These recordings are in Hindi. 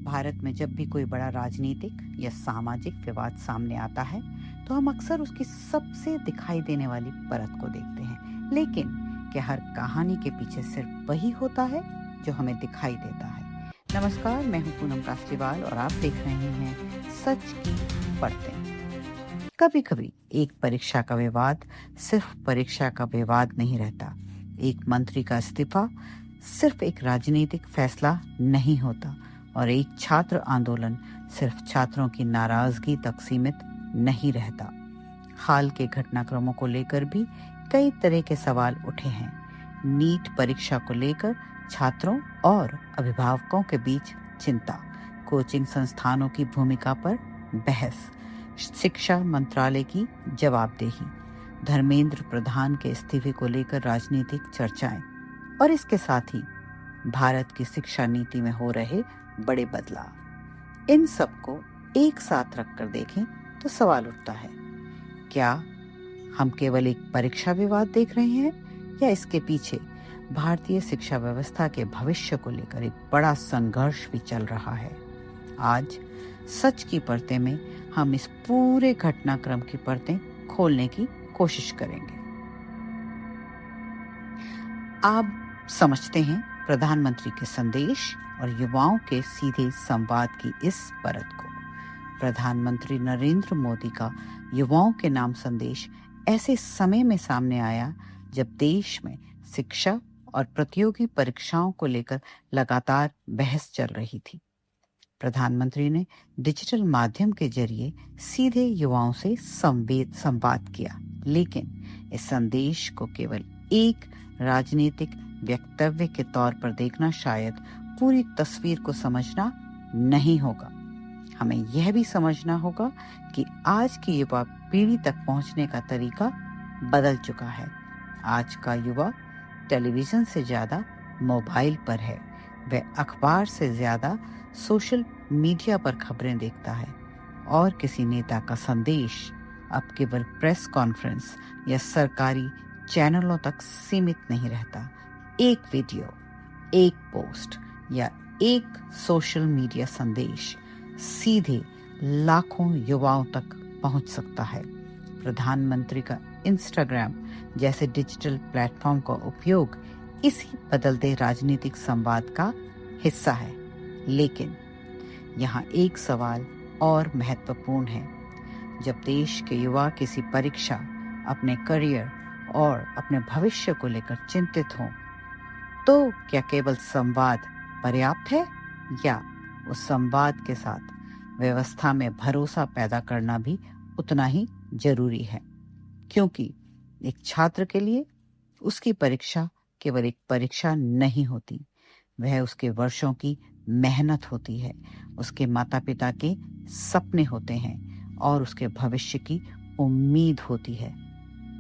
भारत में जब भी कोई बड़ा राजनीतिक या सामाजिक विवाद सामने आता है तो हम अक्सर उसकी सबसे दिखाई देने वाली परत को देखते हैं। लेकिन क्या हर कहानी के पीछे सिर्फ वही होता है जो हमें दिखाई देता है? नमस्कार, मैं हूं पूनम कास्लीवाल और आप देख रहे हैं सच की परतें। कभी कभी एक परीक्षा का विवाद सिर्फ परीक्षा का विवाद नहीं रहता। एक मंत्री का इस्तीफा सिर्फ एक राजनीतिक फैसला नहीं होता और एक छात्र आंदोलन सिर्फ छात्रों की नाराजगी तक सीमित नहीं रहता। हाल के घटनाक्रमों को लेकर भी कई तरह के सवाल उठे हैं। नीट परीक्षा को लेकर छात्रों और अभिभावकों के बीच चिंता, कोचिंग संस्थानों की भूमिका पर बहस, शिक्षा मंत्रालय की जवाबदेही, धर्मेंद्र प्रधान के इस्तीफे को लेकर राजनीतिक चर्चाएं और इसके साथ ही भारत की शिक्षा नीति में हो रहे बड़े बदलाव। इन सबको एक साथ रखकर देखें तो सवाल उठता है, क्या हम केवल एक परीक्षा विवाद देख रहे हैं या इसके पीछे भारतीय शिक्षा व्यवस्था के भविष्य को लेकर एक बड़ा संघर्ष भी चल रहा है? आज सच की परतें में हम इस पूरे घटनाक्रम की परतें खोलने की कोशिश करेंगे। आप समझते हैं प्रधानमंत्री के संदेश और युवाओं के सीधे संवाद की इस परत को। प्रधानमंत्री नरेंद्र मोदी का युवाओं के नाम संदेश ऐसे समय में सामने आया जब देश में शिक्षा और प्रतियोगी परीक्षाओं को लेकर लगातार बहस चल रही थी। प्रधानमंत्री ने डिजिटल माध्यम के जरिए सीधे युवाओं से संवाद किया, लेकिन इस संदेश को केवल एक राजनीतिक वक्तव्य के तौर पर देखना शायद पूरी तस्वीर को समझना नहीं होगा। हमें यह भी समझना होगा कि आज की युवा पीढ़ी तक पहुंचने का तरीका बदल चुका है। आज का युवा टेलीविजन से ज्यादा मोबाइल पर है। वह अखबार से ज्यादा सोशल मीडिया पर खबरें देखता है और किसी नेता का संदेश अब केवल प्रेस कॉन्फ्रेंस या सरकारी चैनलों तक सीमित नहीं रहता। एक वीडियो, एक पोस्ट या एक सोशल मीडिया संदेश सीधे लाखों युवाओं तक पहुंच सकता है। प्रधानमंत्री का इंस्टाग्राम जैसे डिजिटल प्लेटफॉर्म का उपयोग इसी बदलते राजनीतिक संवाद का हिस्सा है। लेकिन यहाँ एक सवाल और महत्वपूर्ण है। जब देश के युवा किसी परीक्षा, अपने करियर और अपने भविष्य को लेकर चिंतित हों, तो क्या केवल संवाद पर्याप्त है या उस संवाद के साथ व्यवस्था में भरोसा पैदा करना भी उतना ही जरूरी है? क्योंकि एक छात्र के लिए उसकी परीक्षा केवल एक परीक्षा नहीं होती, वह उसके वर्षों की मेहनत होती है, उसके माता पिता के सपने होते हैं और उसके भविष्य की उम्मीद होती है।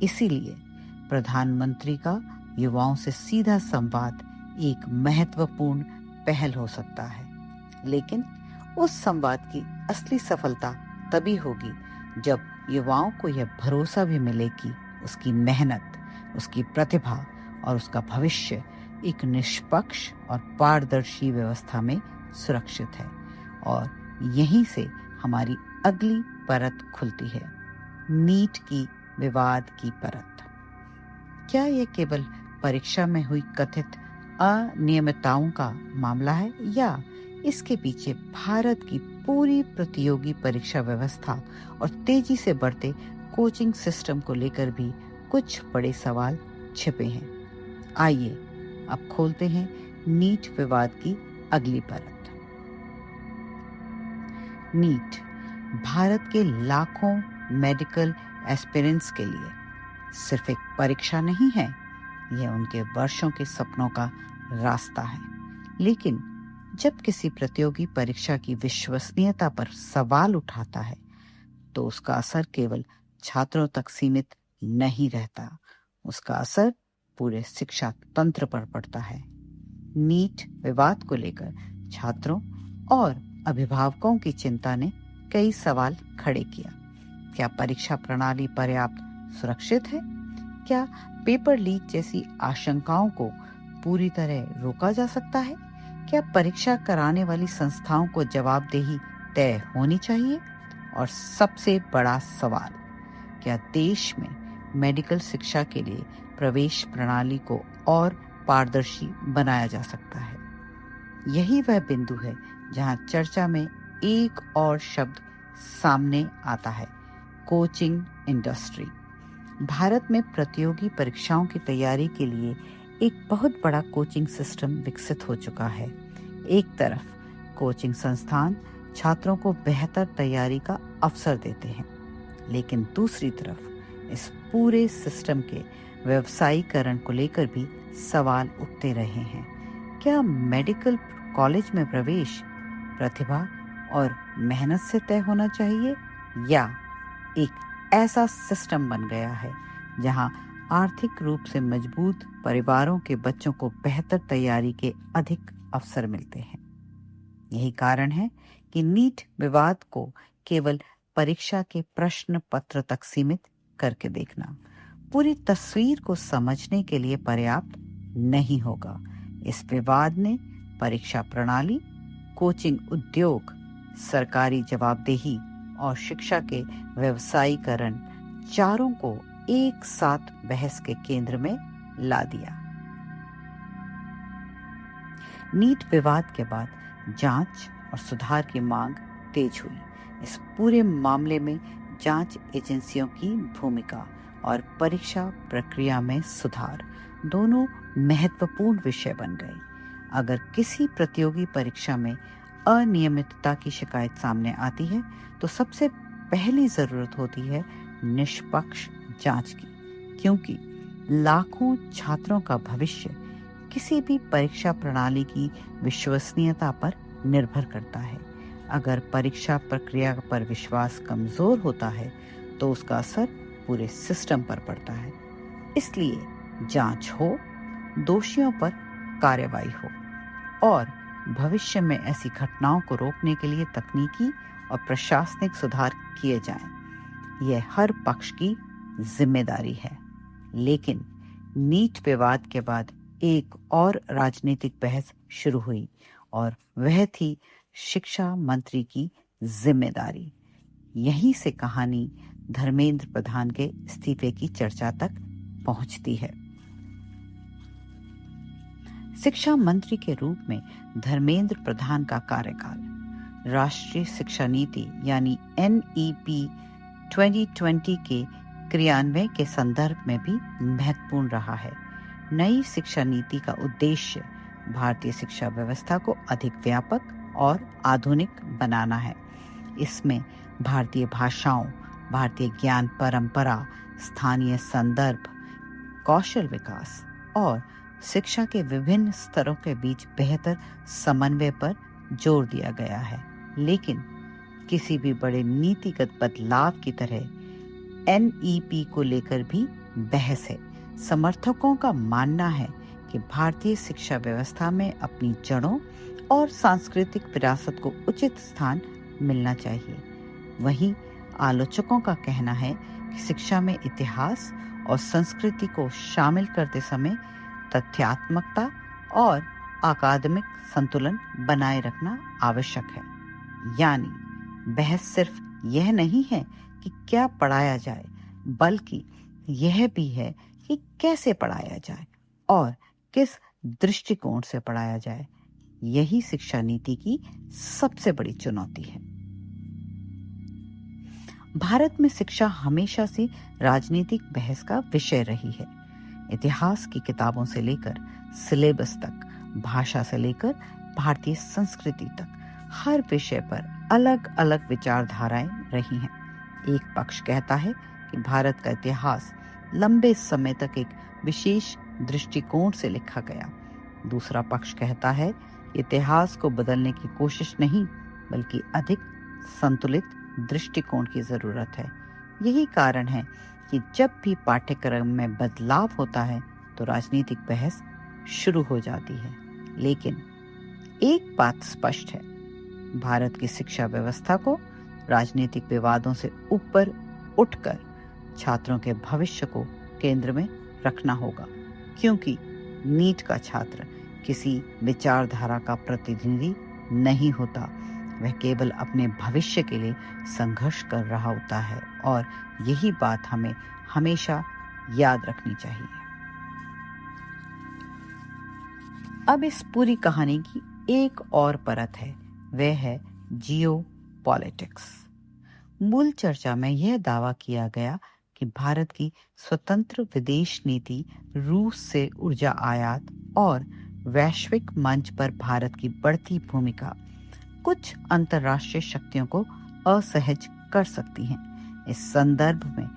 इसीलिए प्रधानमंत्री का युवाओं से सीधा संवाद एक महत्वपूर्ण पहल हो सकता है। लेकिन उस संवाद की असली सफलता तभी होगी जब युवाओं को यह भरोसा भी मिले कि उसकी मेहनत, उसकी प्रतिभा और उसका भविष्य एक निष्पक्ष और पारदर्शी व्यवस्था में सुरक्षित है। और यहीं से हमारी अगली परत खुलती है, नीट की विवाद की परत। क्या यह केवल परीक्षा में हुई कथित अनियमितताओं का मामला है या इसके पीछे भारत की पूरी प्रतियोगी परीक्षा व्यवस्था और तेजी से बढ़ते कोचिंग सिस्टम को लेकर भी कुछ बड़े सवाल छिपे हैं? आइए अब खोलते हैं नीट विवाद की अगली परत। नीट भारत के लाखों मेडिकल एस्पिरेंट्स के लिए सिर्फ एक परीक्षा नहीं है, यह उनके वर्षों के सपनों का रास्ता है। लेकिन जब किसी प्रतियोगी परीक्षा की विश्वसनीयता पर सवाल उठाता है तो उसका असर केवल छात्रों तक सीमित नहीं रहता, उसका असर पूरे शिक्षा तंत्र पर पड़ता है। नीट विवाद को लेकर छात्रों और अभिभावकों की चिंता ने कई सवाल खड़े किया। क्या परीक्षा प्रणाली पर्याप्त सुरक्षित है? क्या पेपर लीक जैसी आशंकाओं को पूरी तरह रोका जा सकता है क्या परीक्षा कराने वाली संस्थाओं को जवाबदेही तय होनी चाहिए? और सबसे बड़ा सवाल, क्या देश में मेडिकल शिक्षा के लिए प्रवेश प्रणाली को और पारदर्शी बनाया जा सकता है? यही वह बिंदु है जहां चर्चा में एक और शब्द सामने आता है, कोचिंग इंडस्ट्री। भारत में प्रतियोगी परीक्षाओं की तैयारी के लिए एक बहुत बड़ा कोचिंग सिस्टम विकसित हो चुका है। एक तरफ कोचिंग संस्थान छात्रों को बेहतर तैयारी का अवसर देते हैं, लेकिन दूसरी तरफ इस पूरे सिस्टम के व्यवसायीकरण को लेकर भी सवाल उठते रहे हैं। क्या मेडिकल कॉलेज में प्रवेश प्रतिभा और मेहनत से तय होना चाहिए, या एक ऐसा सिस्टम बन गया है जहां आर्थिक रूप से मजबूत परिवारों के बच्चों को बेहतर तैयारी के अधिक अवसर मिलते हैं? यही कारण है कि नीट विवाद को केवल परीक्षा के प्रश्न पत्र तक सीमित करके देखना पूरी तस्वीर को समझने के लिए पर्याप्त नहीं होगा। इस विवाद ने परीक्षा प्रणाली, कोचिंग उद्योग, सरकारी जवाबदेही और शिक्षा के व्यवसायीकरण चारों को एक साथ बहस के केंद्र में ला दिया। नीट विवाद के बाद जांच और सुधार की मांग तेज हुई। इस पूरे मामले में जांच एजेंसियों की भूमिका और परीक्षा प्रक्रिया में सुधार दोनों महत्वपूर्ण विषय बन गए। अगर किसी प्रतियोगी परीक्षा में अनियमितता की शिकायत सामने आती है तो सबसे पहली जरूरत होती है निष्पक्ष जांच की, क्योंकि लाखों छात्रों का भविष्य किसी भी परीक्षा प्रणाली की विश्वसनीयता पर निर्भर करता है। अगर परीक्षा प्रक्रिया पर विश्वास कमजोर होता है तो उसका असर पूरे सिस्टम पर पड़ता है। इसलिए जांच हो, दोषियों पर कार्रवाई हो और भविष्य में ऐसी घटनाओं को रोकने के लिए तकनीकी और प्रशासनिक सुधार किए जाएं। यह हर पक्ष की जिम्मेदारी है। लेकिन नीट विवाद के बाद एक और राजनीतिक बहस शुरू हुई और वह थी शिक्षा मंत्री की जिम्मेदारी। यहीं से कहानी धर्मेंद्र प्रधान के इस्तीफे की चर्चा तक पहुंचती है। शिक्षा मंत्री के रूप में धर्मेंद्र प्रधान का कार्यकाल राष्ट्रीय शिक्षा नीति यानी NEP 2020 के क्रियान्वयन के संदर्भ में भी महत्वपूर्ण रहा है। नई शिक्षा नीति का उद्देश्य भारतीय शिक्षा व्यवस्था को अधिक व्यापक और आधुनिक बनाना है। इसमें भारतीय भाषाओं, भारतीय ज्ञान परंपरा, स्थानीय संदर्भ, कौशल विकास और शिक्षा के विभिन्न स्तरों के बीच बेहतर समन्वय पर जोर दिया गया है। लेकिन किसी भी बड़े नीतिगत बदलाव की तरह NEP को लेकर भी बहस है। समर्थकों का मानना है कि भारतीय शिक्षा व्यवस्था में अपनी जड़ों और सांस्कृतिक विरासत को उचित स्थान मिलना चाहिए। वहीं आलोचकों का कहना है कि शिक्षा में इतिहास और संस्कृति को शामिल करते समय तथ्यात्मकता और अकादमिक संतुलन बनाए रखना आवश्यक है। यानी बहस सिर्फ यह नहीं है कि क्या पढ़ाया जाए, बल्कि यह भी है कि कैसे पढ़ाया जाए और किस दृष्टिकोण से पढ़ाया जाए। यही शिक्षा नीति की सबसे बड़ी चुनौती है। भारत में शिक्षा हमेशा से राजनीतिक बहस का विषय रही है। इतिहास की किताबों से लेकर सिलेबस तक, भाषा से लेकर भारतीय संस्कृति तक, हर विषय पर अलग अलग विचारधाराएं रही हैं। एक पक्ष कहता है कि भारत का इतिहास लंबे समय तक एक विशेष दृष्टिकोण से लिखा गया। दूसरा पक्ष कहता है कि इतिहास को बदलने की कोशिश नहीं, बल्कि अधिक संतुलित दृष्टिकोण की जरूरत है। यही कारण है कि जब भी पाठ्यक्रम में बदलाव होता है तो राजनीतिक बहस शुरू हो जाती है। लेकिन एक बात स्पष्ट है, भारत की शिक्षा व्यवस्था को राजनीतिक विवादों से ऊपर उठकर छात्रों के भविष्य को केंद्र में रखना होगा, क्योंकि नीट का छात्र किसी विचारधारा का प्रतिनिधि नहीं होता। वह केवल अपने भविष्य के लिए संघर्ष कर रहा होता है और यही बात हमें हमेशा याद रखनी चाहिए। अब इस पूरी कहानी की एक और परत है, वह है जियो पॉलिटिक्स। मूल चर्चा में यह दावा किया गया कि भारत की स्वतंत्र विदेश नीति रूस से ऊर्जा आयात और वैश्विक मंच पर भारत की बढ़ती भूमिका कुछ अंतर्राष्ट्रीय शक्तियों को असहज कर सकती हैं। इस संदर्भ में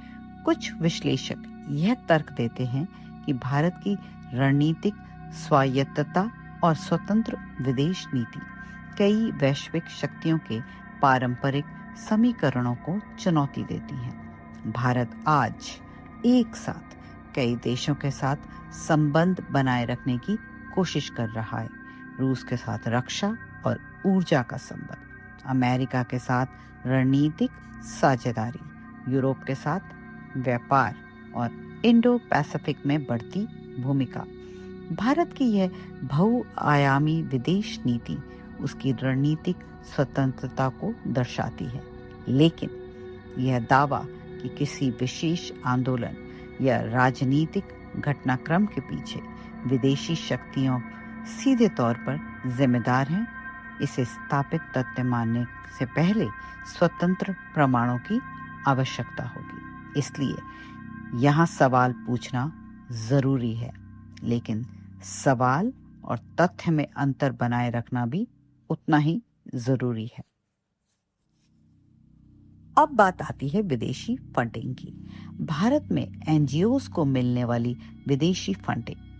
कुछ विश्लेषक यह तर्क देते हैं कि भारत की रणनीतिक स्वायत्तता और स्वतंत्र विदेश नीति कई वैश्विक शक्तियों के पारंपरिक समीकरणों को चुनौती देती है। भारत आज एक साथ कई देशों के साथ संबंध बनाए रखने की कोशिश कर रहा है। रूस के साथ रक्षा और ऊर्जा का संबंध, अमेरिका के साथ रणनीतिक साझेदारी, यूरोप के साथ व्यापार और इंडो पैसिफिक में बढ़ती भूमिका। भारत की यह बहुआयामी विदेश नीति उसकी रणनीतिक स्वतंत्रता को दर्शाती है, लेकिन यह दावा कि किसी विशेष आंदोलन या राजनीतिक घटनाक्रम के पीछे विदेशी शक्तियों सीधे तौर पर जिम्मेदार हैं, इसे स्थापित तथ्य मानने से पहले स्वतंत्र प्रमाणों की आवश्यकता होगी। इसलिए यहाँ सवाल पूछना जरूरी है, लेकिन सवाल और तथ्य में अंतर बनाए रखना भी उतना ही जरूरी है। अब बात आती है विदेशी फंडिंग की। भारत में एनजीओज को मिलने वाली विदेशी फंडिंग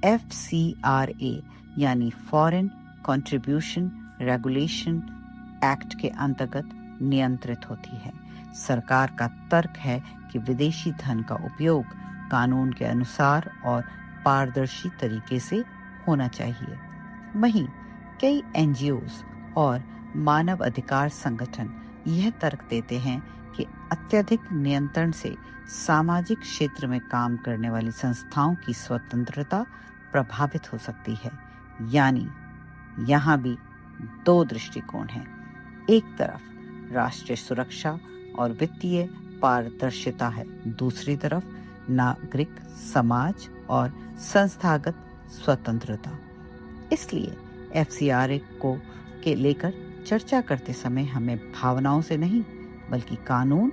FCRA यानी फॉरेन कंट्रीब्यूशन रेगुलेशन एक्ट के अंतर्गत नियंत्रित होती है। सरकार का तर्क है कि विदेशी धन का उपयोग कानून के अनुसार और पारदर्शी तरीके से होना चाहिए। वहीं कई एनजीओज और मानव अधिकार संगठन यह तर्क देते हैं कि अत्यधिक नियंत्रण से सामाजिक क्षेत्र में काम करने वाली संस्थाओं की स्वतंत्रता प्रभावित हो सकती है। यानी यहाँ भी दो दृष्टिकोण हैं। एक तरफ राष्ट्रीय सुरक्षा और वित्तीय पारदर्शिता है, दूसरी तरफ नागरिक समाज और संस्थागत स्वतंत्रता। इसलिए FCRA को के लेकर चर्चा करते समय हमें भावनाओं से नहीं बल्कि कानून,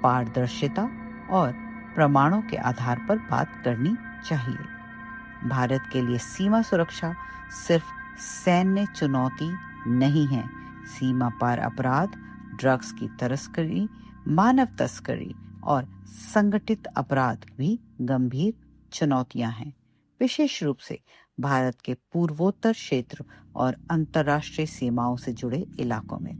पारदर्शिता और प्रमाणों के आधार पर बात करनी चाहिए। भारत के लिए सीमा सुरक्षा सिर्फ सैन्य चुनौती नहीं है। सीमा पार अपराध, ड्रग्स की तस्करी, मानव तस्करी और संगठित अपराध भी गंभीर चुनौतियां हैं, विशेष रूप से भारत के पूर्वोत्तर क्षेत्र और अंतर्राष्ट्रीय सीमाओं से जुड़े इलाकों में।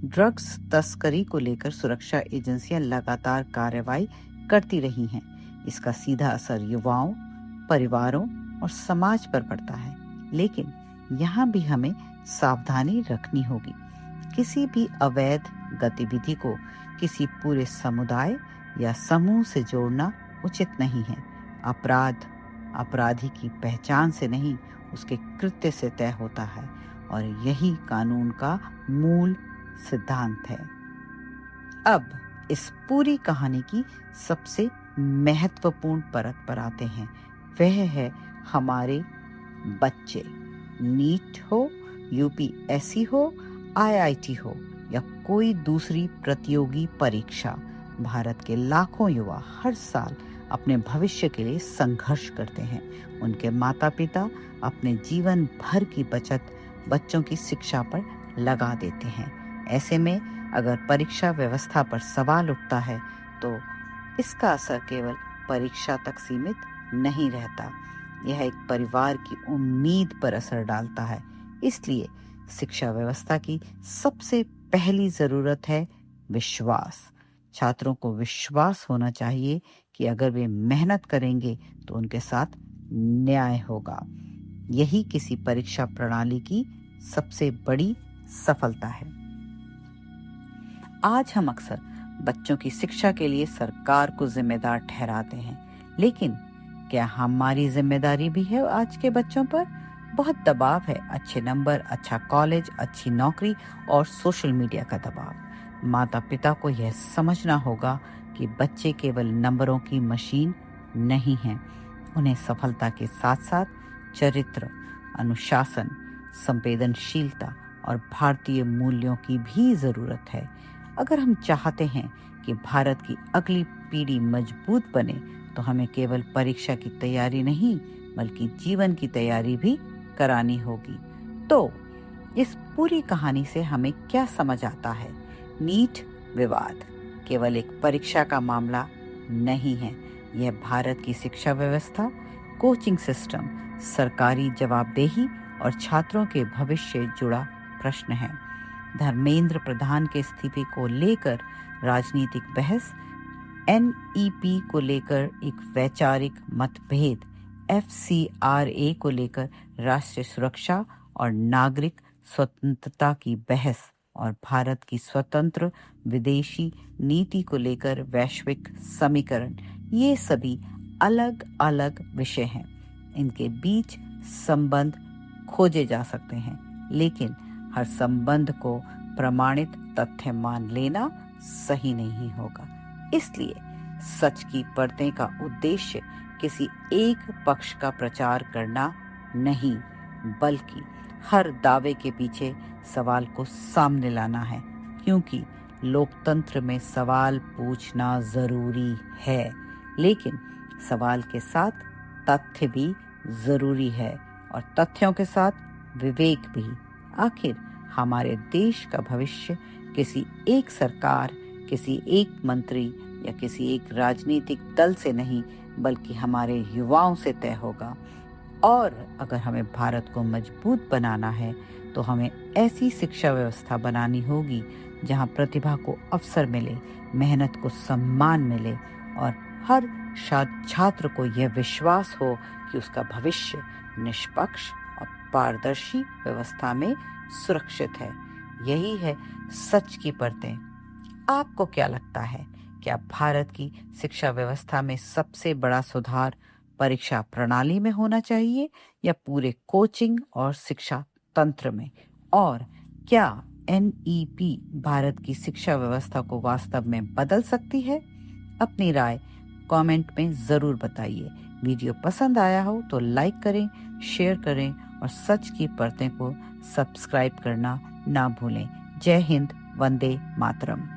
ड्रग्स तस्करी को लेकर सुरक्षा एजेंसियां लगातार कार्रवाई करती रही हैं। इसका सीधा असर युवाओं, परिवारों और समाज पर पड़ता है, लेकिन यहाँ भी हमें सावधानी रखनी होगी। किसी भी अवैध गतिविधि को किसी पूरे समुदाय या समूह से जोड़ना उचित नहीं है। अपराध अपराधी की पहचान से नहीं, उसके कृत्य से तय होता है और यही कानून का मूल सिद्धांत है। अब इस पूरी कहानी की सबसे महत्वपूर्ण परत पर आते हैं। वह है हमारे बच्चे। नीट हो, UPSC हो, IIT हो या कोई दूसरी प्रतियोगी परीक्षा, भारत के लाखों युवा हर साल अपने भविष्य के लिए संघर्ष करते हैं। उनके माता पिता अपने जीवन भर की बचत बच्चों की शिक्षा पर लगा देते हैं। ऐसे में अगर परीक्षा व्यवस्था पर सवाल उठता है तो इसका असर केवल परीक्षा तक सीमित नहीं रहता, यह एक परिवार की उम्मीद पर असर डालता है। इसलिए शिक्षा व्यवस्था की सबसे पहली जरूरत है विश्वास। छात्रों को विश्वास होना चाहिए कि अगर वे मेहनत करेंगे तो उनके साथ न्याय होगा। यही किसी परीक्षा प्रणाली की सबसे बड़ी सफलता है। आज हम अक्सर बच्चों की शिक्षा के लिए सरकार को जिम्मेदार ठहराते हैं, लेकिन क्या हमारी जिम्मेदारी भी है आज के बच्चों पर? बहुत दबाव है, अच्छे नंबर, अच्छा कॉलेज, अच्छी नौकरी और सोशल मीडिया का दबाव। माता पिता को यह समझना होगा कि बच्चे केवल नंबरों की मशीन नहीं हैं। उन्हें सफलता के साथ साथ चरित्र, अनुशासन, संवेदनशीलता और भारतीय मूल्यों की भी जरूरत है। अगर हम चाहते हैं कि भारत की अगली पीढ़ी मजबूत बने तो हमें केवल परीक्षा की तैयारी नहीं बल्कि जीवन की तैयारी भी करानी होगी। तो इस पूरी कहानी से हमें क्या समझ आता है? नीट विवाद केवल एक परीक्षा का मामला नहीं है। यह भारत की शिक्षा व्यवस्था, कोचिंग सिस्टम, सरकारी जवाबदेही और छात्रों के भविष्य से जुड़ा प्रश्न है। धर्मेंद्र प्रधान के इस्तीफे को लेकर राजनीतिक बहस, एनईपी को लेकर एक वैचारिक मतभेद, एफसीआरए को लेकर राष्ट्रीय सुरक्षा और नागरिक स्वतंत्रता की बहस और भारत की स्वतंत्र विदेशी नीति को लेकर वैश्विक समीकरण, ये सभी अलग अलग विषय हैं। इनके बीच संबंध खोजे जा सकते हैं, लेकिन हर संबंध को प्रमाणित तथ्य मान लेना सही नहीं होगा। इसलिए सच की परतें का उद्देश्य किसी एक पक्ष का प्रचार करना नहीं, बल्कि हर दावे के पीछे सवाल को सामने लाना है, क्योंकि लोकतंत्र में सवाल पूछना जरूरी है, लेकिन सवाल के साथ तथ्य भी जरूरी है और तथ्यों के साथ विवेक भी। आखिर हमारे देश का भविष्य किसी एक सरकार, किसी एक मंत्री या किसी एक राजनीतिक दल से नहीं बल्कि हमारे युवाओं से तय होगा। और अगर हमें भारत को मजबूत बनाना है तो हमें ऐसी शिक्षा व्यवस्था बनानी होगी जहां प्रतिभा को अवसर मिले, मेहनत को सम्मान मिले और हर छात्र को यह विश्वास हो कि उसका भविष्य निष्पक्ष और पारदर्शी व्यवस्था में सुरक्षित है। यही है सच की परतें। आपको क्या लगता है? क्या भारत की शिक्षा व्यवस्था में सबसे बड़ा सुधार परीक्षा प्रणाली में होना चाहिए या पूरे कोचिंग और शिक्षा तंत्र में? और क्या एनईपी भारत की शिक्षा व्यवस्था को वास्तव में बदल सकती है? अपनी राय कमेंट में जरूर बताइए। वीडियो पसंद आया हो तो लाइक करें, शेयर करें और सच की परतें को सब्सक्राइब करना ना भूलें। जय हिंद, वंदे मातरम।